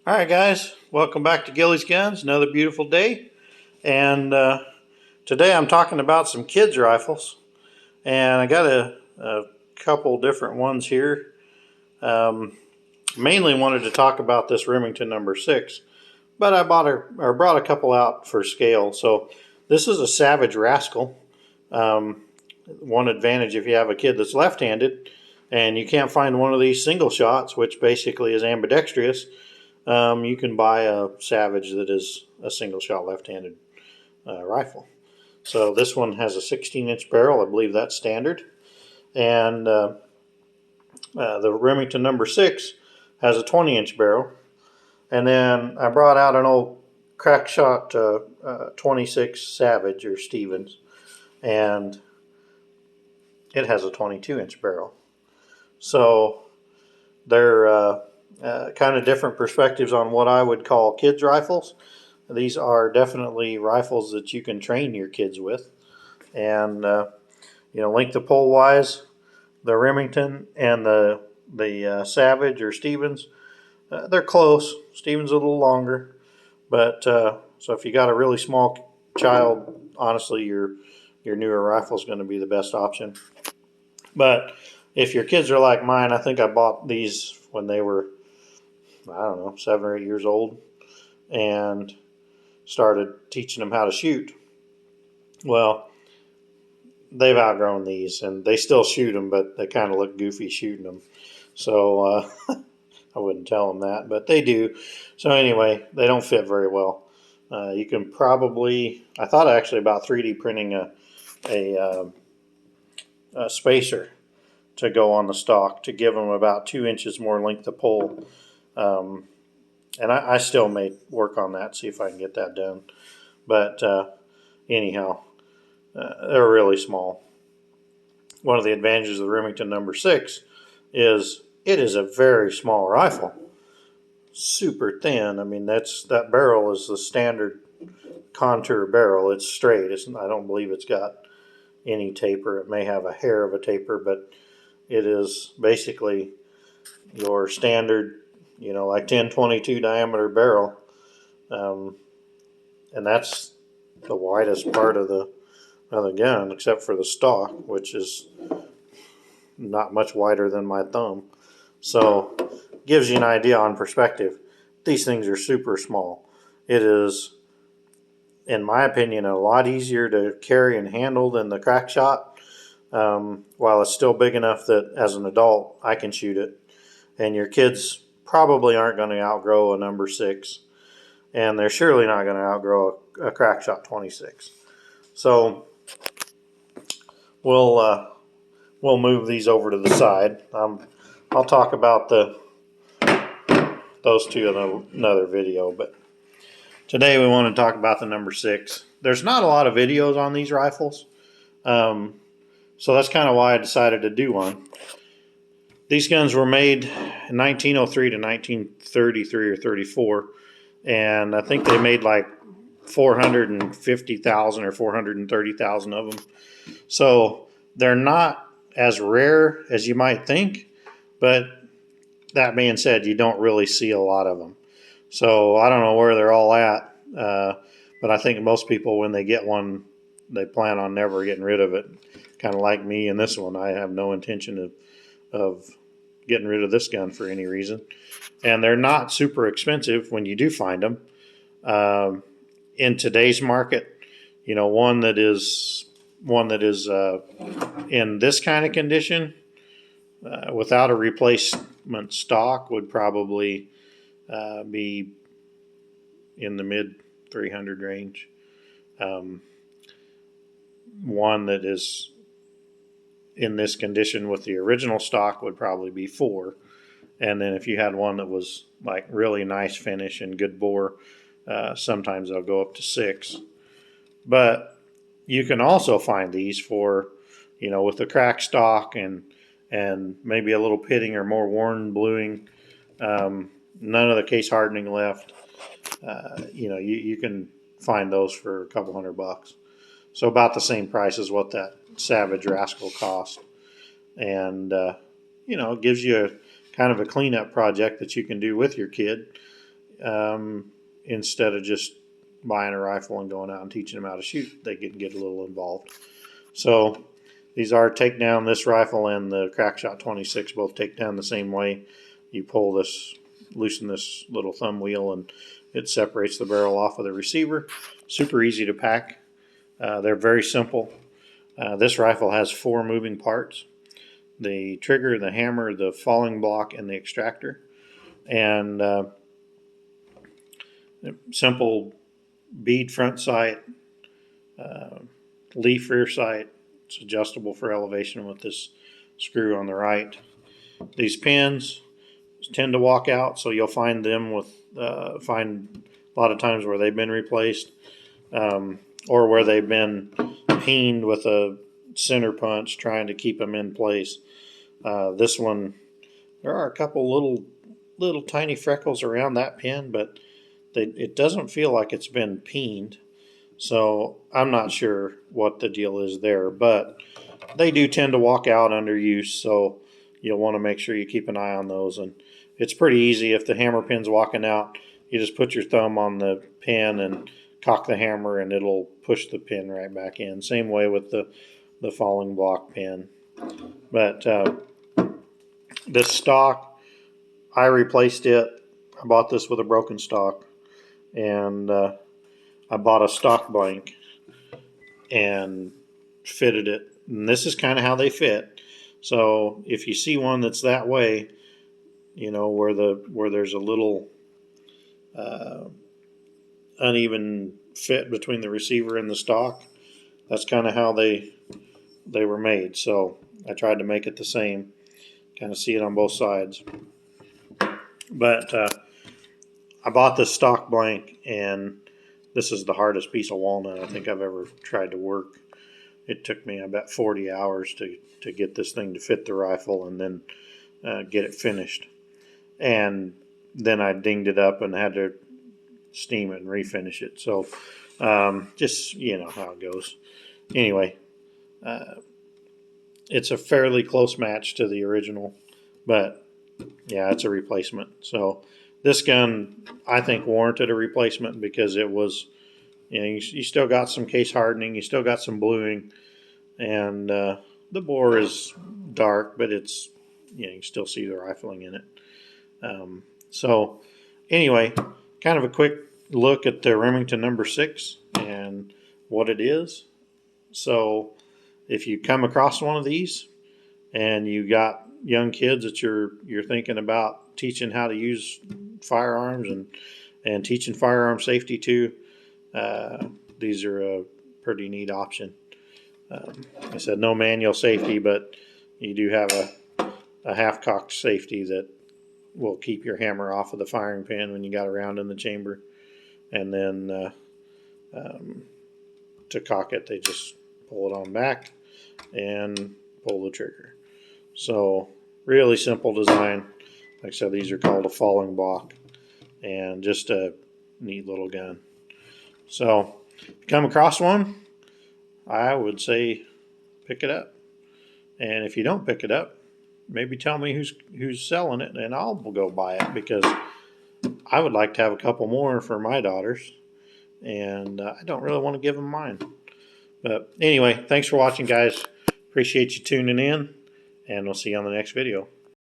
Alright guys, welcome back to Gilly's Guns, another beautiful day. And today I'm talking about some kids rifles. And I got a couple different ones here. Mainly wanted to talk about this Remington number 6. But I brought a couple out for scale. So this is a Savage Rascal. One advantage if you have a kid that's left-handed and you can't find one of these single shots, which basically is ambidextrous, you can buy a Savage that is a single shot left-handed rifle. So this one has a 16-inch barrel. I believe that's standard. And the Remington number 6 has a 20-inch barrel. And then I brought out an old crackshot 26 Savage or Stevens, and it has a 22-inch barrel. So they're kind of different perspectives on what I would call kids rifles. These are definitely rifles that you can train your kids with. And length of pole wise, the Remington and the Savage or Stevens, they're close. Stevens a little longer, but so if you got a really small child, honestly, your newer rifle is going to be the best option. But if your kids are like mine, I think I bought these when they were, I don't know, 7 or 8 years old, and started teaching them how to shoot. Well, they've outgrown these, and they still shoot them, but they kind of look goofy shooting them. So I wouldn't tell them that, but they do. So anyway, they don't fit very well. You can probably, I thought actually about 3D printing a spacer to go on the stock to give them about 2 inches more length of pole. And I still may work on that, see if I can get that done. But anyhow, they're really small. One of the advantages of the Remington number 6 is it is a very small rifle. Super thin. I mean, that barrel is the standard contour barrel. It's straight. I don't believe it's got any taper. It may have a hair of a taper, but it is basically your standard, like 10-22 diameter barrel. And that's the widest part of the gun, except for the stock, which is not much wider than my thumb. So gives you an idea on perspective. These things are super small. It is, in my opinion, a lot easier to carry and handle than the crackshot. While it's still big enough that as an adult I can shoot it, and your kids probably aren't going to outgrow a number 6, and they're surely not going to outgrow a crackshot 26. So we'll move these over to the side. I'll talk about those two in another video, but today we want to talk about the number 6. There's not a lot of videos on these rifles, so that's kind of why I decided to do one. These guns were made in 1903 to 1933 or 34, and I think they made like 450,000 or 430,000 of them. So they're not as rare as you might think, but that being said, you don't really see a lot of them. So I don't know where they're all at, but I think most people, when they get one, they plan on never getting rid of it. Kind of like me and this one. I have no intention of getting rid of this gun for any reason. And they're not super expensive when you do find them. In today's market, one that is in this kind of condition, without a replacement stock, would probably be in the mid 300 range. One that is in this condition with the original stock would probably be 4. And then if you had one that was like really nice finish and good bore, sometimes they'll go up to 6. But you can also find these for, with the crack stock and maybe a little pitting or more worn bluing, none of the case hardening left. You can find those for a couple $100. So about the same price as what that Savage Rascal cost. And, it gives you kind of a cleanup project that you can do with your kid. instead of just buying a rifle and going out and teaching them how to shoot. They can get a little involved. So these are takedown. This rifle and the crackshot 26 both take down the same way. You pull this, loosen this little thumb wheel, and it separates the barrel off of the receiver. Super easy to pack. They're very simple. This rifle has 4 moving parts: the trigger, the hammer, the falling block, and the extractor. And simple bead front sight, leaf rear sight. It's adjustable for elevation with this screw on the right. These pins tend to walk out, so you'll find them with find a lot of times where they've been replaced, or where they've been peened with a center punch trying to keep them in place. This one, there are a couple little tiny freckles around that pin, but it doesn't feel like it's been peened. So I'm not sure what the deal is there, but they do tend to walk out under use, so you'll want to make sure you keep an eye on those. And it's pretty easy. If the hammer pin's walking out, you just put your thumb on the pin and cock the hammer, and it'll push the pin right back in. Same way with the falling block pin. But this stock, I replaced it. I bought this with a broken stock, and I bought a stock blank and fitted it. And this is kind of how they fit. So if you see one that's that way, you know, where there's a little uneven fit between the receiver and the stock, that's kind of how they were made. So I tried to make it the same, kind of see it on both sides. But I bought this stock blank, and this is the hardest piece of walnut I think I've ever tried to work. It took me about 40 hours to get this thing to fit the rifle and then get it finished. And then I dinged it up and had to steam it and refinish it. So just, you know how it goes. Anyway, it's a fairly close match to the original, but yeah, it's a replacement. So this gun, I think, warranted a replacement because it was, you know, you still got some case hardening, you still got some bluing, and the bore is dark, but it's, you know, you can still see the rifling in it. So anyway, kind of a quick look at the Remington number 6 and what it is. So if you come across one of these and you got young kids that you're thinking about teaching how to use firearms and teaching firearm safety to, these are a pretty neat option. I said no manual safety, but you do have a half-cocked safety that will keep your hammer off of the firing pin when you got a round in the chamber. And then to cock it, they just pull it on back and pull the trigger. So really simple design. Like I said, these are called a falling block, and just a neat little gun. So if you come across one, I would say pick it up. And if you don't pick it up, maybe tell me who's selling it, and I'll go buy it, because I would like to have a couple more for my daughters, and I don't really want to give them mine. But anyway, thanks for watching, guys. Appreciate you tuning in, and we'll see you on the next video.